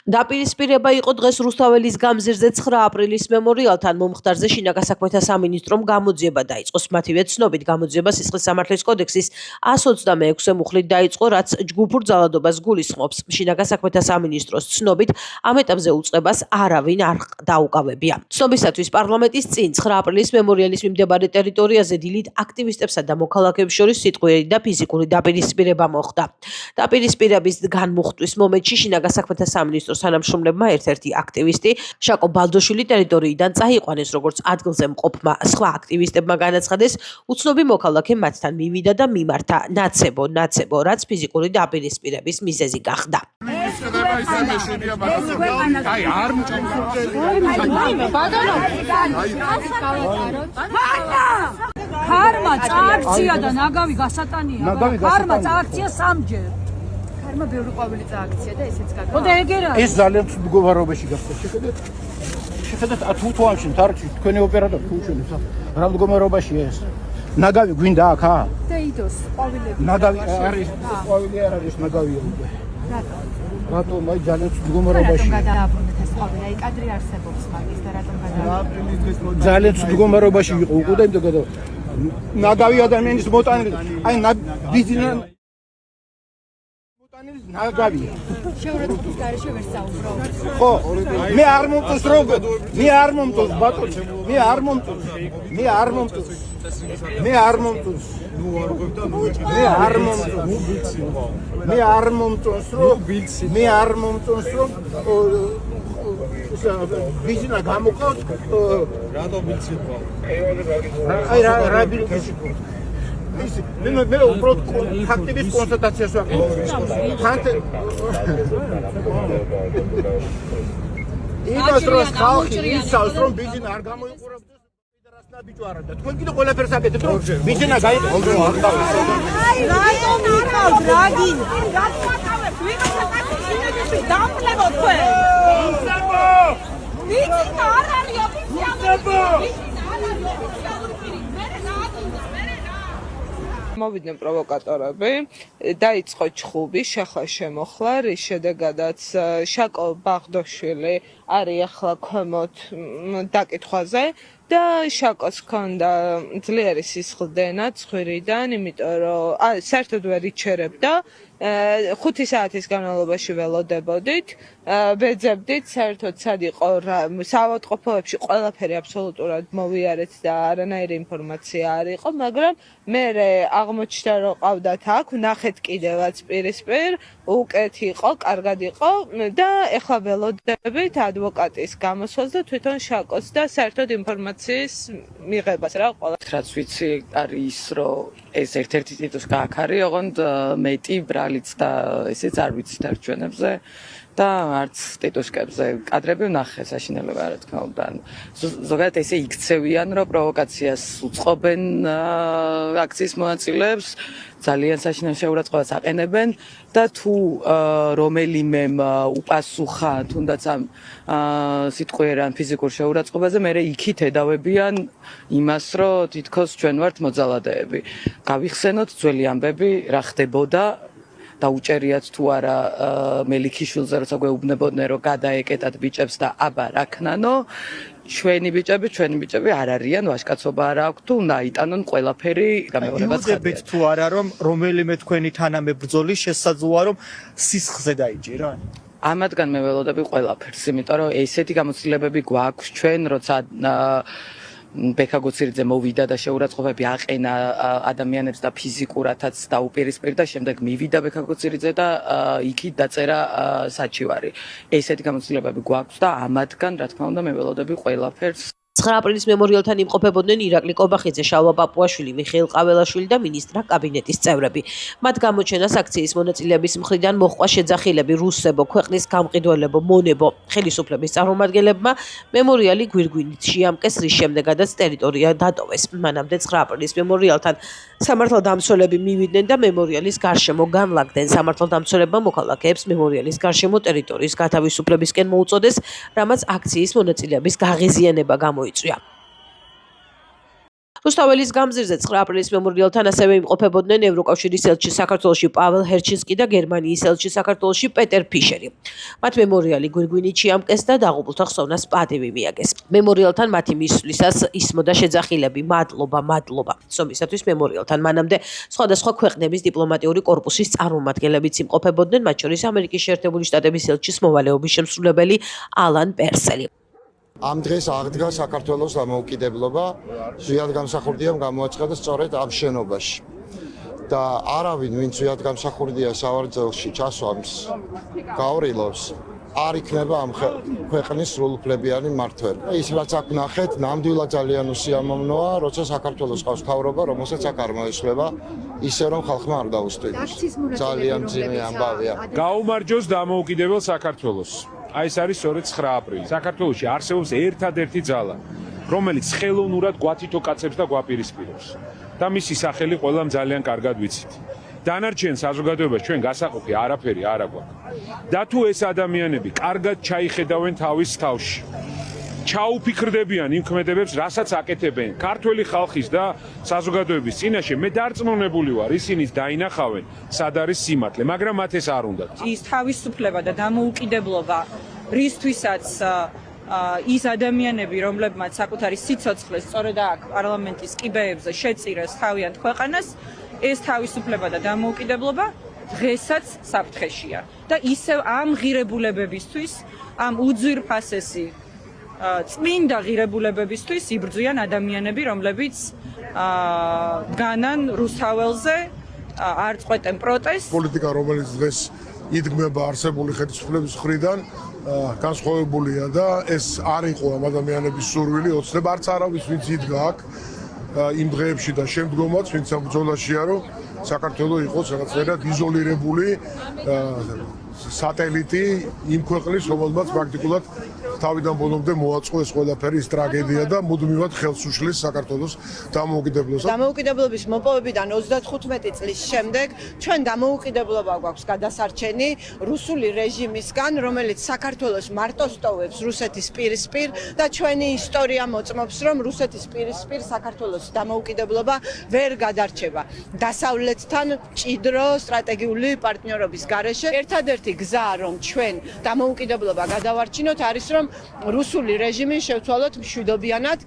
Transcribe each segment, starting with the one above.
დაპირისპირება იყო დღეს რუსთაველის გამზირზე 9 აპრილის მემორიალთან მომხდარზე შინაგან საქმეთა სამინისტრომ გამოძიება დაიწყო. მათივე ცნობით გამოძიება სისხლის სამართლის კოდექსის 126-ე მუხლით დაიწყო, რაც ჯგუფურ ძალადობას გულისხმობს. შინაგან საქმეთა სამინისტროს ცნობით ამ ეტაპზე უწყებას არავინ არ დაუკავებია. ცნობისათვის პარლამენტის წინ 9 აპრილის მემორიალის მიმდებარე ტერიტორიაზე დილით აქტივისტებსა და მოქალაქეებს შორის სიტყვიერი და ფიზიკური დაპირისპირება მოხდა. დაპირისპირების განმუხტვის მომენტში შინაგან საქმეთა სამინისტროს თანამშრომლებმა ერთ-ერთი აქტივისტი შაკო ბალდოშვილი ტერიტორიიდან წაიყვანეს, როგორც ადგილზე მყოფმა სხვა აქტივისტებმა განაცხადეს, უცნობი მოქალაქე მათთან მივიდა და მიმართა ნაცებო, რაც ფიზიკური დაპირისპირების მიზეზი გახდა. ქარმა წააქცია და ნაგავი გასატანია. ქარმა წააქცია სამჯერ. ქარმა ბევრი ყვავილი წააქცია და ესეც გაგა. ხო და ეგერა. ეს ძალიან მდგომარეობაში გახდა. შეხედეთ თუ თვალში თარჩი თქვენი ოპერატორი თუ ჩვენს რა მდგომარეობაშია ეს. ნაგავი გვინდა აქ? და იდოს ყვავილები. ნაგავი არის, ყვავილი არ არის, ნაგავია უკვე. რატომ აი ძალიან მდგომარეობაში. რატომ გადააბრუნეთ ეს ყვავილი? აი კადრი არსებობს მაგის და რატომ გადააბრუნეთ? ძალიან მდგომარეობაში იყო უკვე და იმდენ ნაგავი ადამიანის მოტანილი. აი ბიზნეს ნაგავია. შეურაცხყოფის გარეშე ვერ საუბრო. ხო, მე არ მომწონს ბატონო. მე არ მომწონს. ბიზნესა გამოყავთ. რატო ბილცი ხო? აი რა ბილცი ხო? მე უბრალოდ ფაქტების კონსტატაციას ვაკეთებ. იმას დროს ხალხი იცავს, რომ ბიზნესი არ გამოიყურებდეს ფედერაცია ბიჭო არა და თქვენ კიდე ყველაფერს აკეთებთ, რომ ბიზნესი გაიყო. აი რატომ იყავთ რაგი? გასვათავებ, ვინმე საკაცი დამპლებო თქვენ. ვიცი არ არის ოფიციალური. მოვიდნენ პროვოკატორები, დაიწყო ჩხუბი, შეხლა-შემოხლა, რის შედეგადაც შაკო ბაღდოშვილი არის ახლა ქვემოთ დაკითხვაზე და შაკოს ჰქონდა ძლიერი სისხლდენა ცხვირიდან, იმიტომ რომ საერთოდ ვერ იჩერებდა. 5 საათის განმავლობაში ველოდებოდით, ბეძებდით, საერთოდ სად იყო საავადმყოფოებში ყველაფერი აბსოლუტურად მოვიარეთ და არანაირი ინფორმაცია არ იყო, მაგრამ მე აღმოჩნდა რომ ყავდათ აქ, ნახეთ კიდევაც პირისპირ, უკეთ იყო, კარგად იყო და ეხლა ველოდებით ადვოკატის გამოსვლას და თვითონ შაკოს და საერთოდ ინფორმაციის მიღებას რა ყველა. რაც ვიცი არის ის, რომ ეს ერთ-ერთი ტიტუს გააქარი, ოღონდ მეტი ბრალიც და ესეც არ ვიცით არჩევნებზე და არც ტიტუშკებზე კადრები ვნახე საშინელება რა თქმა უნდა. ზოგადად ესე იქცევიან, რომ პროვოკაციას უწყობენ აქციის მონაწილეებს, ძალიან საშინელ შეურაცხყოფას აყენებენ და თუ რომელიმე უპასუხა თუნდაც ამ სიტყვიერ ან ფიზიკურ შეურაცხყოფაზე, მე იქით ედავებიან იმას, რომ თითქოს ჩვენ ვართ მოძალადეები. გავიხსენოთ ძველი ამბები, რა ხდებოდა და უჭერიათ თუ არა მელიქიშვილზე, როცა გვეუბნებოდნენ, რომ გადაეკეტათ ბიჭებს და აბა რა ქნანო, ჩვენი ბიჭები არ არიან, ვაჟკაცობა არ აქვთ, თუ უნდა იტანონ ყველაფერი გამეორებას ხადია. იმედებით თუ არა, რომ რომელიმე თქვენი თანამებრძოლი შესაძლოა, რომ სისხლზე დაიჭირა? ამათგან მე ველოდები ყველაფერს, იმიტომ რომ ესეთი გამოცდილებები გვაქვს ჩვენ, როცა ბექა გოცირიძე მოვიდა და შეურაცხყოფები აყენა ადამიანებს და ფიზიკურათაც დაუპირისპირდა, შემდეგ მივიდა ბექა გოცირიძე და იქით დაწერა საჩივარი. ესეთი გამოცდილებები გვაქვს და ამათგან, რა თქმა უნდა, მე ველოდები ყველაფერს. 9 აპრილის მემორიალთან იმყოფებოდნენ ირაკლი კობახიძე, შალვა პაპუაშვილი, მიხეილ ყაველაშვილი და მინისტრთა კაბინეტის წევრები. მათ გამოჩენას აქციის მონაწილეების მხრიდან მოჰყვა შეძახილები, რუსებო, ქვეყნის გამყიდველებო, მონებო, ხელისუფლების წარმომადგენლებმა მემორიალი გვირგვინით შეამკეს, რის შემდეგაც ტერიტორია დატოვეს. მანამდე 9 აპრილის მემორიალთან სამართალდამცველები მივიდნენ და მემორიალის გარშემო განლაგდნენ. სამართალდამცველებმა მოქალაქეებს მემორიალის გარშემო ტერიტორიის გათავისუფლებისკენ მოუწოდეს, რამაც აქციის მონაწილეების გაღიზიანება გამოიწვია. რუსთაველის გამზირზე 9 აპრილის მემორიალთან ასევე იმყოფებოდნენ ევროკავშირის ელჩი საქართველოში პაվել ჰერჩინსკი და გერმანიის ელჩი საქართველოში პეტერ ფიშერი. მათ მემორიალი გვირგვინით შეამკეს და დაღუპულთა ხსოვნას პატივი მიაგეს. მემორიალთან მათი მისვლისას ისმოდა შეძახილები. მადლობა. ცნობისათვის მემორიალთან მანამდე სხვადასხვა ქვეყნების დიპლომატიური კორპუსის წარმომადგენლებიც იმყოფებოდნენ, მათ შორის ამერიკის შეერთებული შტატების ელჩის მოვალეობის შემსრულებელი ალან პერსელი. ამ დღეს აღდგა საქართველოს დამოუკიდებლობა, ზვიად გამსახურდიამ გამოაცხადა სწორედ ამ შენობაში. და არავინ, ვინც ზვიად გამსახურდია სავარძელში ჩასვამს, გავრილობს, არ იქნება ამ ქვეყნის სრულუფლებიანი მმართველი. ის რაც აქ ნახეთ, ნამდვილად ძალიან უსიამოვნოა, როცა საქართველოს ყავს მთავრობა, რომელსაც აქ არ მოესწრება, ისე რომ ხალხმა არ დაუსტვინოს. ძალიან მძიმე ამბავია. გაუმარჯოს დამოუკიდებელ საქართველოს. აი ეს არის სწორედ 9 აპრილი. საქართველოში არსებობს ერთადერთი ძალა, რომელიც ხელოვნურად გვათითო კაცებს და გვაპირისპირებს. და მისი სახელი ყველამ ძალიან კარგად ვიცით. დანარჩენ საზოგადოებას ჩვენ გასაყოფი არაფერი არ აქვს. და თუ ეს ადამიანები კარგად ჩაიხედავენ თავის თავში, ჩაუფიქრდებიან იმ ქმედებებს, რასაც აკეთებენ ქართველი ხალხის და საზოგადოების წინაშე, მე დარწმუნებული ვარ, ისინი დაინახავენ, სად არის სიმართლე, მაგრამ მათ ეს არ უნდათ. ის თავისუფლება და დამოუკიდებლობა, რისთვისაც ის ადამიანები, რომლებმაც საკუთარი სიცოცხლეს სწორედ აქ პარლამენტის კიბეებზე შეწირეს თავიანთ ქვეყანას, ეს თავისუფლება და დამოუკიდებლობა დღესაც საფრთხეშია. და ისევ ამ ღირებულებებისთვის, ამ უძვირფასესი წმინდა ღირებულებებისთვის იბრძვიან ადამიანები, რომლებიც დგანან რუსთაველზე, არ წყვეტენ პროტესტს. პოლიტიკა, რომელიც დღეს იდგმება არსებული ხელისუფლების მხრიდან, განსხვავებულია და ეს არ იყო ამ ადამიანების სურვილი, ოცნება არც არავის ვინც იდგა აქ იმ დღეებში და შემდგომაც, ვინც ამ ბრძოლაშია, რომ საქართველოს იყოს რაღაცნაირად იზოლირებული სატელიტი იმ ქვეყნის, რომელმაც პრაქტიკულად თავიდან ბოლომდე მოაწყო ეს ყველაფერი, ეს ტრაგედია და მუდმივად ხელს უშლის საქართველოს დამოუკიდებლობას. დამოუკიდებლობის მოპოვებიდან 35 წლის შემდეგ ჩვენ დამოუკიდებლობა გვაქვს გადასარჩენი რუსული რეჟიმისგან, რომელიც საქართველოს მარტო სტოვებს რუსეთის პირისპირ და ჩვენი ისტორია მოწმობს, რომ რუსეთის პირისპირ საქართველოს დამოუკიდებლობა ვერ გადარჩება. დასავლეთთან მჭიდრო სტრატეგიული პარტნიორობის გარეშე ერთადერთი გზა, რომ ჩვენ დამოუკიდებლობა გადავარჩინოთ, არის რომ რუსული რეჟიმი შევცვალოთ მშვიდობიანად.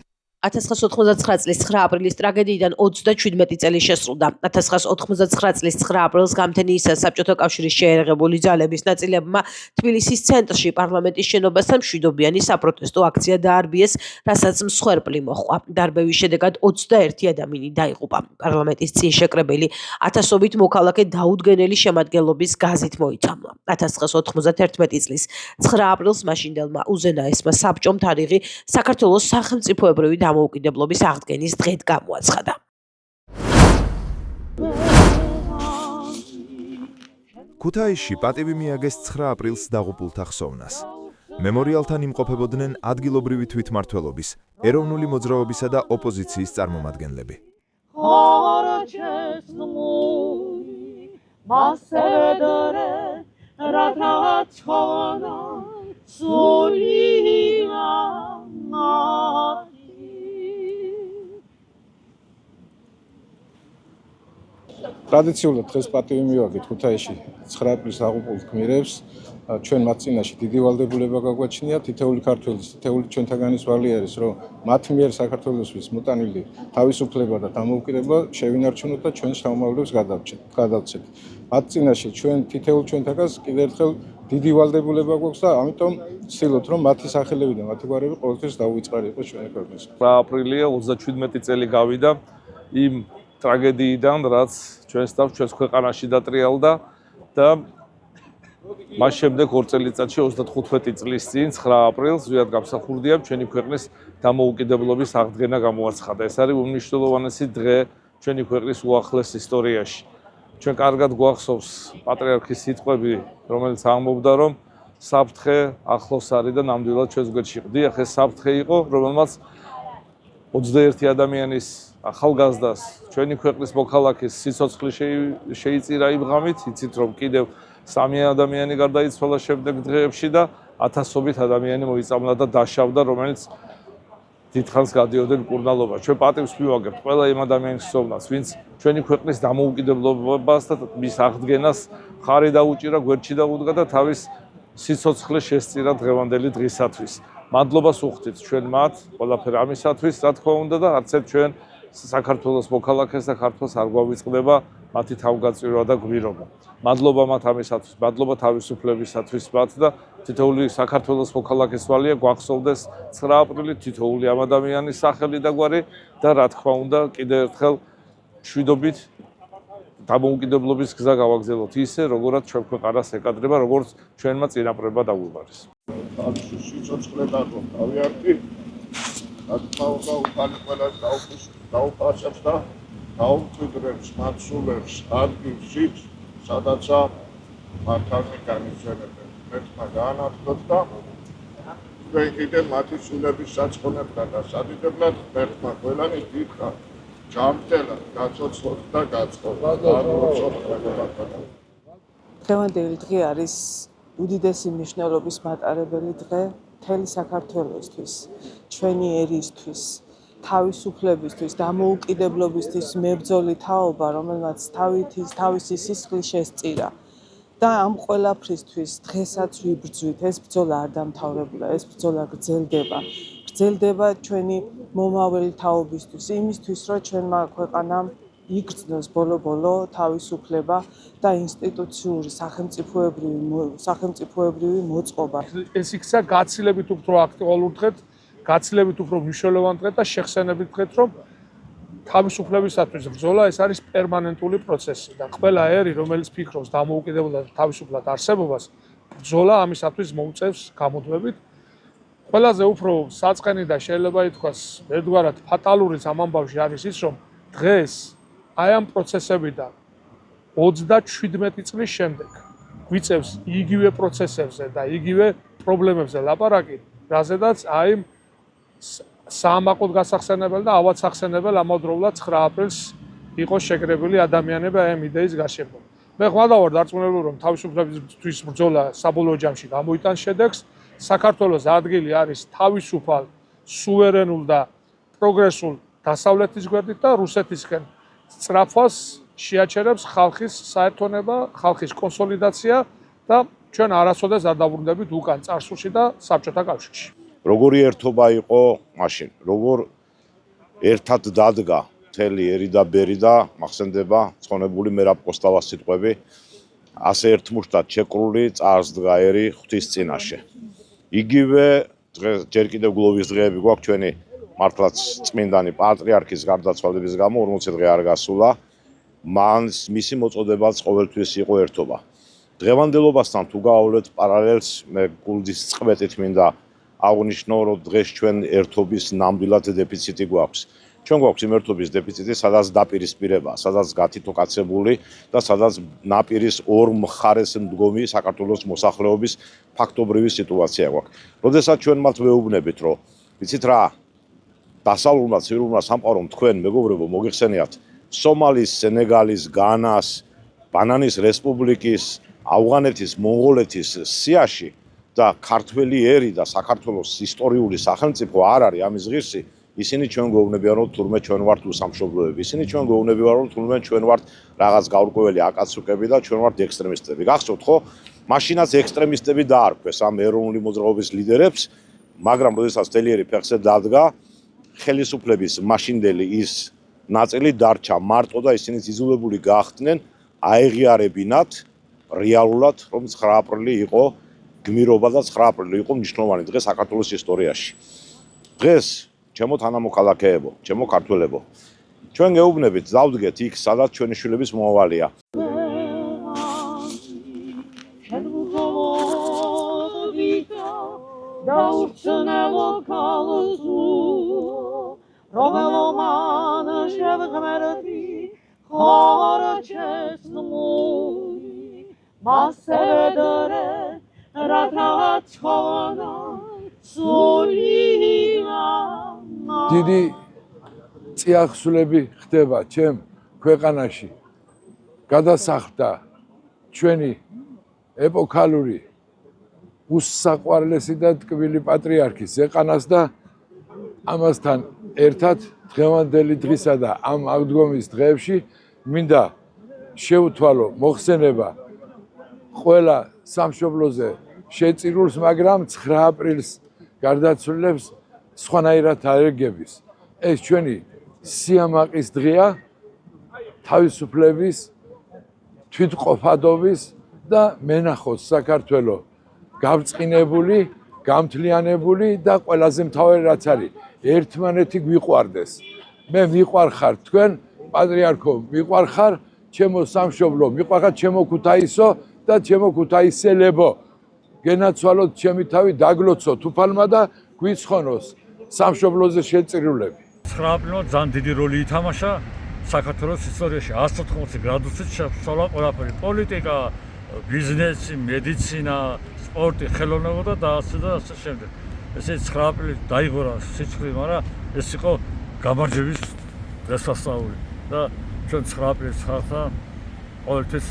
1999 წლის 9 აპრილის ტრაგედიიდან 37 წელი შესრულდა. 1999 წლის 9 აპრილს გამთენიისას საბჭოთა კავშირის შეერაღებული ძალების ნაწილებმა თბილისის ცენტრში პარლამენტის შენობასთან მშვიდობიანი საპროტესტო აქცია დაარბიეს, რასაც მსხვერპლი მოჰყვა. დარბევის შედეგად 21 ადამიანი დაიღუპა. პარლამენტის წინ შეკრებილი ათასობით მოქალაქე დაუდგენელი შემადგენლობის გაზით მოიცამლა. 1991 წლის 9 აპრილს მაშინდელმა უზენაესმა საბჭომ თარიღი საქართველოს სახელმწიფოებრივი დამოუკიდებლობის აღდგენის დღედ გამოაცხადა. ქუთაისში პატივი მიაგეს 9 აპრილს დაღუპულთა ხსოვნას. მემორიალთან იმყოფებოდნენ ადგილობრივი თვითმმართველობის, ეროვნული მოძრაობისა და ოპოზიციის წარმომადგენლები. ტრადიციულად დღეს პატივი მივაგეთ ქუთაისში 9 აპრილის დაღუპულ გმირებს. ჩვენ მათ წინაშე დიდი ვალდებულება გაგვაჩნია. თითოეული ქართველის, თითოეული ჩვენთაგანის ვალი არის, რომ მათ მიერ საქართველოსთვის მოტანილი თავისუფლება და დამოუკიდებლობა შევინარჩუნოთ და ჩვენ შთამომავლებს გადავცეთ. მათ წინაშე ჩვენ თითოეულ ჩვენთაგანს კიდევ ერთხელ დიდი ვალდებულება გვაქვს და ამიტომ ვცდილობთ, რომ მათი სახელები და მათი გვარები ყოველთვის დაუვიწყარი იყოს ჩვენი ქვეყნის. 9 აპრილია 37 წელი გავიდა იმ ტრაგედიიდან, რაც ჩვენს თავს ჩვენს ქვეყანაში დატრიალდა და მას შემდეგ 2 წელიწადში 35 წლის წინ 9 აპრილს ზვიად გამსახურდიამ ჩვენი ქვეყნის დამოუკიდებლობის აღდგენა გამოაცხადა. ეს არის უმნიშვნელოვანესი დღე ჩვენი ქვეყნის უახლეს ისტორიაში. ჩვენ კარგად გვახსოვს პატრიარქის სიტყვები, რომელიც ამბობდა, რომ საფრთხე ახლოს არის და ნამდვილად ჩვენს გვერდში. დიახ, ეს საფრთხე იყო, რომელმაც 21 ადამიანის ახალგაზრდას, ჩვენი ქვეყნის მოქალაქეს სიცოცხლე შეიწირა იმ ღამით, იცით რომ კიდევ 3 ადამიანი გარდაიცვალა შემდეგ დღეებში და ათასობით ადამიანი მოიწამლა და დაშავდა, რომელიც დიდხანს გადიოდნენ მკურნალობა. ჩვენ პატივს მივაგებთ ყველა იმ ადამიანის ხსოვნას, ვინც ჩვენი ქვეყნის დამოუკიდებლობას და მის აღდგენას ხარი დაუჭირა, გვერდში დაუდგა და თავის სიცოცხლე შესწირა დღევანდელი დღისათვის. მადლობას უხდით ჩვენ მათ ყველაფერ ამისათვის, რა თქმა უნდა და არც ერთ ჩვენ საქართველოს მოქალაქეს და ქართველს არ გვავიწყდება მათი თავგაწირვა და გვირობა. მადლობა მათ ამისათვის, მადლობა თავისუფლებისათვის მათ და თითოეული საქართველოს მოქალაქეს ვალია გვახსოვდეს 9 აპრილი თითოეული ამ ადამიანის სახელი და გვარი და რა თქმა უნდა კიდევ ერთხელ მშვიდობით დამოუკიდებლობის გზა გავაგზავნოთ ისე, როგორაც ჩვენ ქვეყანას ეკადრება, როგორც ჩვენმა წინაპრებმა დაგვიბარეს. სიცოცხლე დავიარდი. რა თქმა უნდა, უკან ყველას დაუპარცებს და დაუმკვიდრებს მაცულებს ადგილშიც, სადაცა მათაზე განიცემებენ. მერტმა გაანათლოთ და ჩვენ კიდევ მათი სულების საწყობებთან და სადიდებლად მერტმა ყველანი დიდხა ჯანმრთელად გაცოცხლოთ და გაწყობოთ. დღევანდელი დღე არის უდიდესი მნიშვნელობის მატარებელი დღე მთელი საქართველოსთვის, ჩვენი ერისთვის, თავისუფლებისთვის, დამოუკიდებლობისთვის მებრძოლი თაობა, რომელმაც თავისი სისხლი შესწირა. და ამ ყველაფრისთვის დღესაც ვიბრძვით, ეს ბრძოლა არ დამთავრებულა, ეს ბრძოლა გრძელდება. გრძელდება ჩვენი მომავალი თაობისთვის, იმისთვის, რომ ჩვენმა ქვეყანამ იგრძნოს ბოლო-ბოლო თავისუფლება და ინსტიტუციური სახელმწიფოებრივი მოწყობა. ეს იქცა გაცილებით უფრო აქტუალურ დღედ, გაცილებით უფრო მნიშვნელოვან დღედ და შეხსენებით დღედ, რომ თავისუფლებისათვის ბრძოლა ეს არის პერმანენტული პროცესი და ყველა ერი, რომელიც ფიქრობს დამოუკიდებლად და თავისუფლად არსებობას, ბრძოლა ამისათვის მოუწევს გამოდვებით. ყველაზე უფრო საწყენი და შეიძლება ითქვას ერთგვარად ფატალური ამ ამბავში არის ის, რომ დღეს აი ამ პროცესებიდან 37 წლის შემდეგ გვიწევს იგივე პროცესებზე და იგივე პრობლემებზე ლაპარაკი, რაზედაც აი საამაყოდ გასახსენებელ და ავადსახსენებელ ამავდროულად 9 აპრილს იყო შეკრებილი ადამიანები აი ამ იდეის გარშემო. მე ხვდა ვარ დარწმუნებული, რომ თავისუფლებისთვის ბრძოლა საბოლოო ჯამში გამოიტანს შედეგს. საქართველოს ადგილი არის თავისუფალ, სუვერენულ და პროგრესულ დასავლეთის გვერდით და რუსეთისკენ სწრაფვას შეაჩერებს ხალხის საერთონება, ხალხის კონსოლიდაცია და ჩვენ არასოდეს არ დაბრუნდებით უკან წარსულში და საბჭოთა კავშირში. როგორი ერთობა იყო მაშინ, როგორ ერთად დადგა მთელი ერი და ბერი და მახსენდება ცხონებული მერაბ კოსტავას სიტყვები, ასე ერთმუშტად შეკრული წარსდგა ერი ღვთის წინაშე. იგივე ჯერ კიდევ გლოვის დღეები გვაქვს ჩვენი მართლაც წმინდანი პატრიარქის გარდაცვალების გამო 40 დღე არ გასულა, მისი მოწოდებაც ყოველთვის იყო ერთობა. დღევანდელობასთან თუ გავავლეთ პარალელს, მე გულდის წყვეტით მინდა აღნიშნო, რომ დღეს ჩვენ ერთობის ნამდვილად დეფიციტი გვაქვს. ჩვენ გვაქვს იმ ერთობის დეფიციტი, სადაც დაპირისპირება, სადაც გათითოკაცებული და სადაც ნაპირის ორ მხარეს მდგომი საქართველოს მოსახლეობის ფაქტობრივი სიტუაცია გვაქვს. როდესაც ჩვენ მათ ვეუბნებით, რომ ვიცით რა, დასავლურმა ცივრულმა სამყარომ თქვენ მეგობრებო მოგიხსენიათ სომალის, სენეგალის, განას, ბანანის რესპუბლიკის, ავღანეთის, მონღოლეთის სიაში და ქართველი ერი და საქართველოს ისტორიული სახელმწიფო არ არის ამის ღირსი, ისინი ჩვენ გვეუბნებიან, რომ თურმე ჩვენ ვართ უსამშობლოები, ისინი ჩვენ გვეუბნებიან, რომ თურმე ჩვენ ვართ რაღაც გაურკვეველი აკაცუკები და ჩვენ ვართ ექსტრემისტები. გახსოვთ ხო? მაშინაც ექსტრემისტები დაარქვეს ამ ეროვნული მოძრაობის ლიდერებს, მაგრამ როდესაც თელიერი ფეხზე დადგა, ხელისუფლების მაშინდელი ის ნაწილი დარჩა მარტო და ისინი იძულებული გახდნენ აეღიარებინათ რეალურად, რომ 9 აპრილი იყო გმირობა და 9 აპრილი იყო მნიშვნელოვანი დღე საქართველოს ისტორიაში. დღეს ჩემო თანამოქალაქეებო, ჩემო ქართველებო, ჩვენ გეუბნებით, დავდგეთ იქ, სადაც ჩვენი შვილების მომავალია. დიდი წიაღსულები ხდება ჩემ ქვეყანაში. გადასახლდა ჩვენი ეპოქალური უსაყვარლესი და ტკბილი პატრიარქი ზეყანას და ამასთან ერთად დღევანდელი დღისა და ამ აღდგომის დღეებში მინდა შევთვალო მოხსენება ყველა სამშობლოზე შეწირულს, მაგრამ 9 აპრილს გარდაცვლილებს სხვანაირად აერგების. ეს ჩვენი სიამაყის დღეა თავისუფლების, თვითყოფადობის და მენახოს საქართველო გაბრწყინებული, გამთლიანებული და ყველაზე მთავარი რაც არის, ერთმანეთი გვიყვარდეს. მე მიყვარხარ თქვენ, პატრიარქო, მიყვარხარ ჩემო სამშობლო, მიყვარხარ ჩემო ქუთაისო და ჩემო ქუთაისელებო. გენაცვალოთ ჩემი თავი, დაგლოცოთ უფალმა და გვიცხონოს სამშობლოზე შეწირულები. 9 აპრილმა ძალიან დიდი როლი ითამაშა საქართველოს ისტორიაში 180 გრადუსით შეცვალა ყველაფერი, პოლიტიკა, ბიზნესი, მედიცინა, სპორტი, ხელოვნება და ასე და ასე შემდეგ. ესე 9 აპრილი დაიღურა სიცხლი, მაგრამ ეს იყო გამარჯვების დღესასწაული და ჩვენ 9 აპრილის ხალხთან ყოველთვის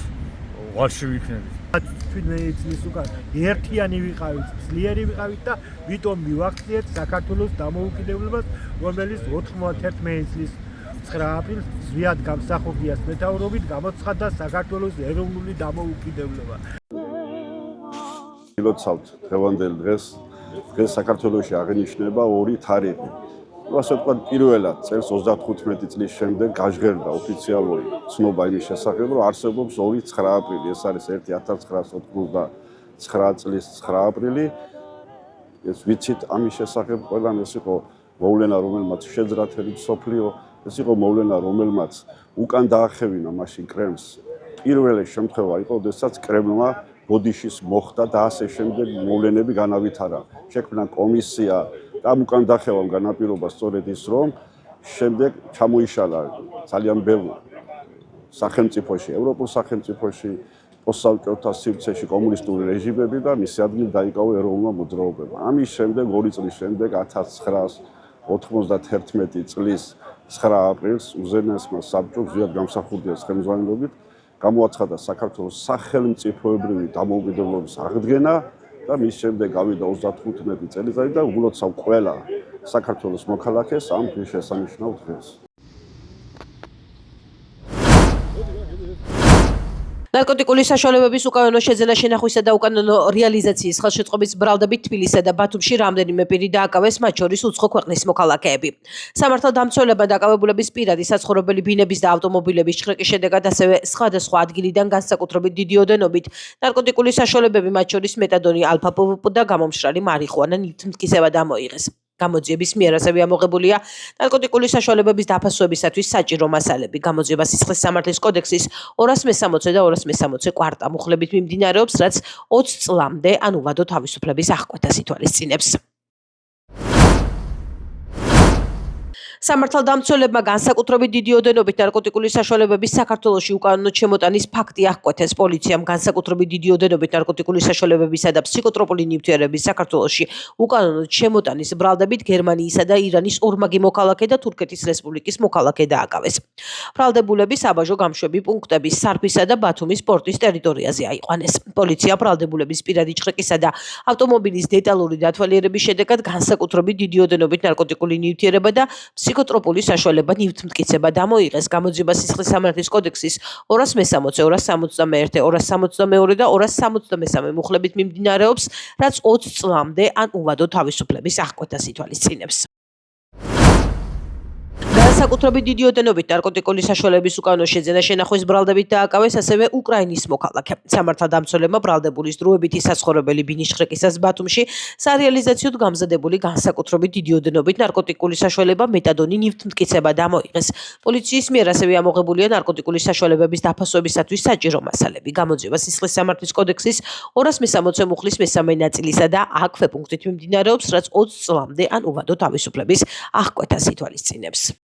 ვალში ვიქნებით. თვითონ მეცნის უკან ერთიანი ვიყავით, ძლიერი ვიყავით და ვიტომ მივახციეთ საქართველოს დამოუკიდებლობას, რომელიც 91 წლის 9 აპრილს ზვიად გამსახურდიას მეთაურობით გამოცხადდა საქართველოს ეროვნული დამოუკიდებლობა. ილოცავთ დღევანდელ დღეს საქართველოში აღინიშნება ორი თარიღი. ასე ვთქვათ, პირველად წელს 35 წლის შემდეგ გაჟღერდა ოფიციალური ცნობა იმის შესახებ, რომ არსებობს 2 9 აპრილი. ეს არის 1989 წლის 9 აპრილი. ეს ვიცით ამის შესახებ ყველამ, ეს იყო მოვლენა, რომელმაც შეძრა მთელი მსოფლიო, ეს იყო მოვლენა, რომელმაც უკან დაახევინა მაშინ კრემლს. პირველი შემთხვევა იყო, როდესაც კრემლმა ბოდიშის მოხდა და ასე შემდეგ მოვლენები განავითარა. შექმნა კომისია და უკან დახევამ განაპირობა სწორედ ის, რომ შემდეგ ჩამოიშალა ძალიან ბევრ სახელმწიფოში, ევროპულ სახელმწიფოში, პოსტსაბჭოთა სივრცეში კომუნისტური რეჟიმები და მისი ადგილი დაიკავა ეროვნულმა მოძრაობებმა. ამის შემდეგ 2 წლის შემდეგ 1991 წლის 9 აპრილს უზენაესმა საბჭომ ზვიად გამსახურდიას ხელმძღვანელობით გამოაცხადა საქართველოს სახელმწიფოებრივი დამოუკიდებლობის აღდგენა და მის შემდეგ გავიდა 35 წელიწადი და უგულოცავ ყველა საქართველოს მოქალაქეს ამ შესანიშნავ დღეს. ნარკოტიკული საშუალებების უკანონო შეძენა, შენახვისა და უკანონო რეალიზაციის ხელშეწყობის ბრალდებით თბილისსა და ბათუმში რამდენიმე პირი დააკავეს, მათ შორის უცხო ქვეყნის მოქალაქეები. სამართალდამცველებმა დაკავებულების პირადი საცხოვრებელი ბინების და ავტომობილების შხრიკის შედეგად ასევე სხვადასხვა ადგილიდან განსაკუთრებით დიდი ოდენობით ნარკოტიკული საშუალებები, მათ შორის მეტადონი, ალფა-პვპ და გამომშრალი მარიხუანა ნივთმტკიცება დამოიღეს. გამოძიების მიერ ასევე ამოღებულია ნარკოტიკული საშუალებების დაფასვებისათვის საჭირო მასალები. გამოძიება სისხლის სამართლის კოდექსის 260 და 260 კვარტა მუხლებით მიმდინარეობს, რაც 20 წლამდე ან უვადო თავისუფლების აღკვეთას ითვალისწინებს. სამართალდამცველებმა განსაკუთრებით დიდი ოდენობით ნარკოტიკული საშუალებების საქართველოში უკანონოდ შემოტანის ფაქტი აღკვეთეს. პოლიციამ განსაკუთრებით დიდი ოდენობით ნარკოტიკული საშუალებებისა და ფსიქოტროპული ნივთიერების საქართველოში უკანონოდ შემოტანის ბრალდებით გერმანიისა და ირანის ორმაგი მოქალაქე და თურქეთის რესპუბლიკის მოქალაქე დააკავეს. ბრალდებულები საბაჟო გამშვები პუნქტების, სარფისა და ბათუმის პორტის ტერიტორიაზე აიყვანეს. პოლიცია ბრალდებულების პირადი ჭრეკისა და ავტომობილის დეტალური დათვალიერების შედეგად განსაკუთრებით დიდი ოდენობით ნარკოტიკული ნივთიერება და ფსიქოტროპული საშუალება ნივთმტკიცება დამოიღეს. გამოძიება სისხლის სამართლის კოდექსის 260, 261, 262 და 263 მუხლებით მიმდინარეობს, რაც 20 წლამდე ან უვადო თავისუფლების აღკვეთას ითვალისწინებს. განსაკუთრებით დიდი ოდენობით ნარკოტიკული საშუალებების უკანონო შეძენა, შენახვის ბრალდებით დააკავეს ასევე უკრაინის მოქალაქე. სამართალდამცველებმა ბრალდებულის დროებითი საცხოვრებელი ბინის შხრიკისას ბათუმში სარეალიზაციოდ გამზადებული განსაკუთრებით დიდი ოდენობით ნარკოტიკული საშუალება მეტადონი ნივთმტკიცება დამოიღეს. პოლიციის მიერ ასევე ამოღებულია ნარკოტიკული საშუალებების დაფასვებისათვის საჭირო მასალები. გამოძიება სისხლის სამართლის კოდექსის 260 მუხლის მესამე ნაწილისა და აქვე პუნქტით მიმდინარეობს, რაც 20 წლამდე ან უვადო თავისუფლების აღკვეთას ითვალისწინებს.